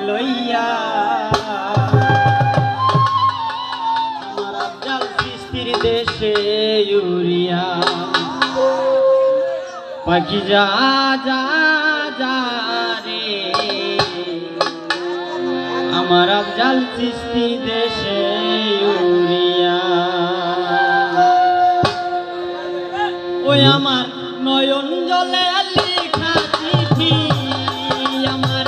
লইয়া আমার আফজাল সৃষ্টির দেশে ইউরিয়া পাখি যা যা যা রে আমার আফজাল সৃষ্টি দেশে ইউরিয়া ওই আমার নয়ন জলে লেখা চিঠি আমার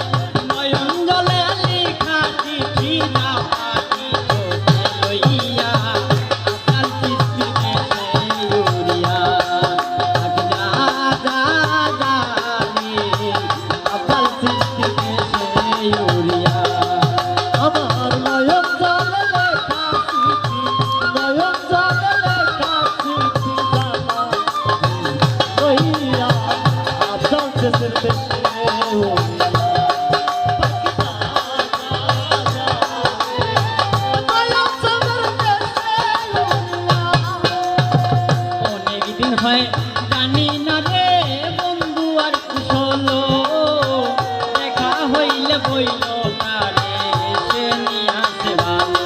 নয়ন জলে লেখা চিঠি না পাখি লইয়া আফজাল সৃষ্টি দেশে ইউরিয়া পাখি যা যা যা রে আফজাল সৃষ্টি দেশে ইউরিয়া আমার নয়ন জলে লেখা চিঠি নয়ন জলে লেখা চিঠি লইয়া আফজাল সৃষ্টির দেশে অনেকদিন হয় জানি না রে বন্ধু আর কুশল দেখা হইলে বইল না রে সে নিয়ে আসে ভালো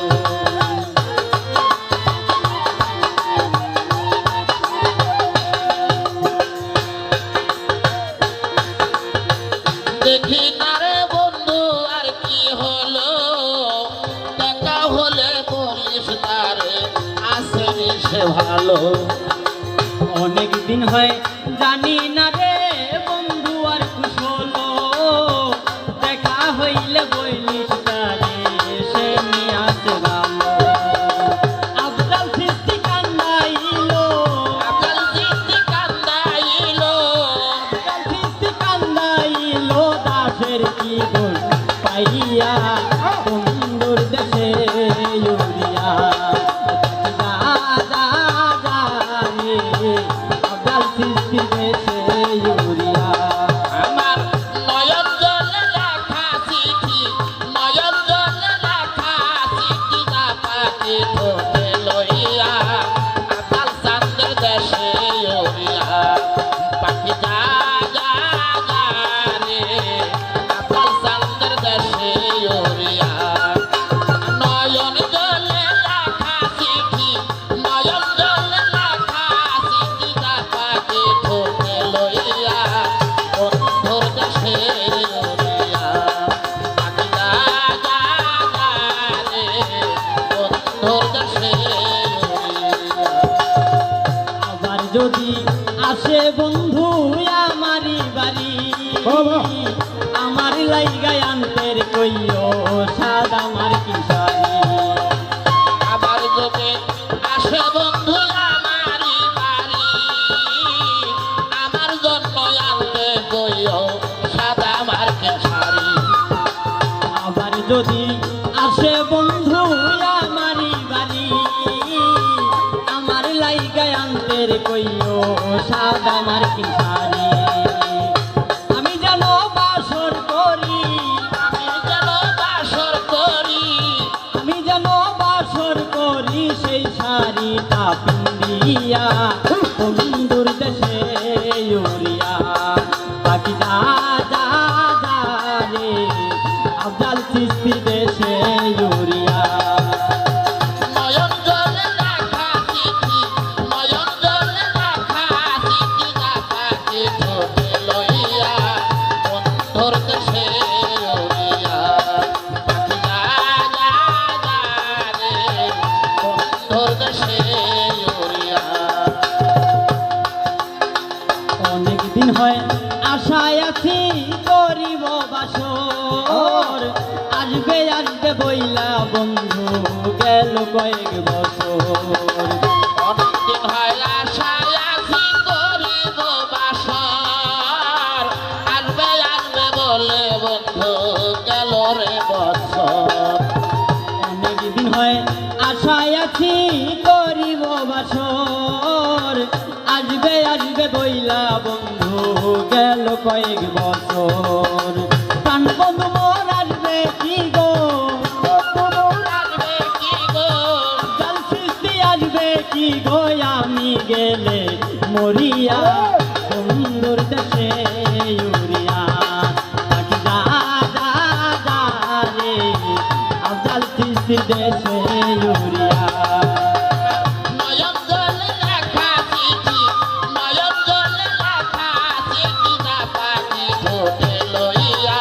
দেখি না রে বন্ধু আর কি হলো দেখা হলে বলিস তারে আসেনি সে ভালো অনেক দিন হয় জানি না রে বন্ধু আর কুশল দেখা হইলে বইলিস তারে সে নিয়ে আসে ভালো আফজাল সৃষ্টি কান্দাইলো আফজাল সৃষ্টি কান্দাইলো আফজাল সৃষ্টি কান্দাইলো দাসের কি গুণ পাইয়া বন্ধুর দেশে ইউরিয়া যা যা যা রে আফজাল সৃষ্টি দেশে ইউরিয়া আমার নয়ন জলে লেখা চিঠি নয়ন জলে লেখা চিঠি না পাখি ঠোঁটে লইয়া আফজাল চাঁদের দেশে ইউরিয়া পাখি যা যা যা রে আফজাল চাঁদের দেশে ইউরিয়া নয়ন জলে লেখা চিঠি নয়ন জলে লেখা চিঠি না পাখি ঠোঁটে লইয়া বন্ধুর দেশে ইউরিয়া পাখি যা যা যা রে বন্ধুর দেশে ইউরিয়া আবার যদি আসে বন্ধু আমারি বাড়ি আমার লাইগায় আনতের কইও সাদ আমার কি শাড়ি আবার যদি আসে বন্ধু আমারি বাড়ি আমার জন্য আনতে কইও সাদা আমার কে শাড়ি আবার যদি আসে বন্ধু আমারি বাড়ি আমার লাইগায় আনতের কইও সাদ আমার কি শাড়ি আমি যেন বাসর করি আমি যেন বাসর করি আমি যেন বাসর করি সেই শাড়িটা পিন্দিয়া বন্ধুর দেশে ইউরিয়া পাখি যা যা যা রে আফজাল সৃষ্টি দেশে ইউরিয়া নয়ন জলে লেখা চিঠি নয়ন জলে লেখা চিঠি না পাখি ঠোঁটে লইয়া বন্ধুর দেশে ইউরিয়া পাখি যা যা যা রে বন্ধুর দেশে ইউরিয়া অনেক দিন হয় আশায় আছি করিব বাসর আসবে আসবে বইলা বন্ধু গেল কয়েক বছর অনেকদিন হয় আশায় আছি করিব বাসর আসবে আসবে বলে বন্ধু গেল রে বছর অনেক দিন হয় আশায় আছি করিব বাসর আসবে আসবে বইলা বন্ধু গেল কয়েক বছর প্রাণ বন্ধু মোর আসবে কি গো আসবে কি গো আফজাল সৃষ্টি আসবে কি গো আমি গেলে মরিয়া বন্ধুর দেশে ইউরিয়া পাখি যা যা যা দেশে ইউরিয়া নয়ন জলে লেখা চিঠি, নয়ন জলে লেখা চিঠি না পাখি ঠোঁটে লইয়া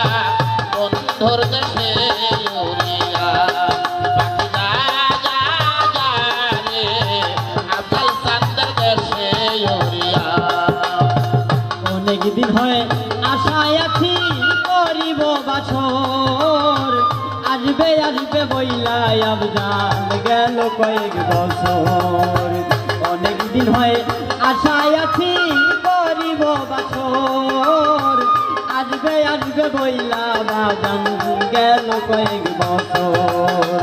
বন্ধুর দেশে ইউরিয়া পাখি যা যা যা রে আফজাল চাঁদের দেশে ইউরিয়া অনেক দিন হয় আশায় আছি করিব বাছর আসবে আসবে বইলাই আফজাল গেল কয়েক বছর অনেক দিন হয় আশায় আছি করিব বাছর আসবে আসবে বইলা বাজান গেল কয়েক বছর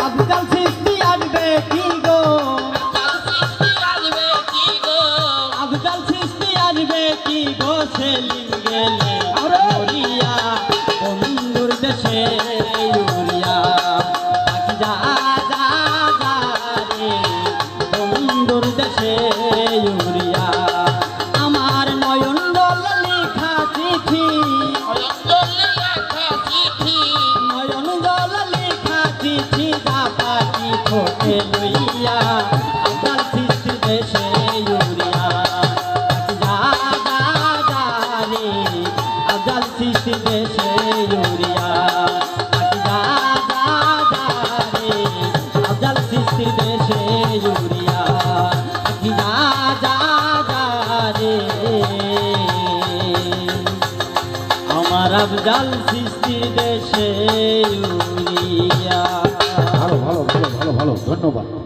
আফজাল সৃষ্টি আসবে কি গো আফজাল সৃষ্টি আসবে কি গো সেলিম গেলে মরিয়া বন্ধুর দেশে ইউরিয়া পাখি যা যা যা রে বন্ধুর দেশে ইউরিয়া আমার নয়ন জলে লেখা চিঠি নয়ন জলে লেখা চিঠি যা পাখি ঠোঁটে লইয়া আফজাল সৃষ্টি দেশে ইউরিয়া আফজাল সৃষ্টি দেশে ইউরিয়া যা যা যা রে আফজাল সৃষ্টি দেশে ইউরিয়া যা যা যা রে আমার আফজাল সৃষ্টি দেশে ইউরিয়া ভালো ভালো ভালো ভালো ভালো ধন্যবাদ।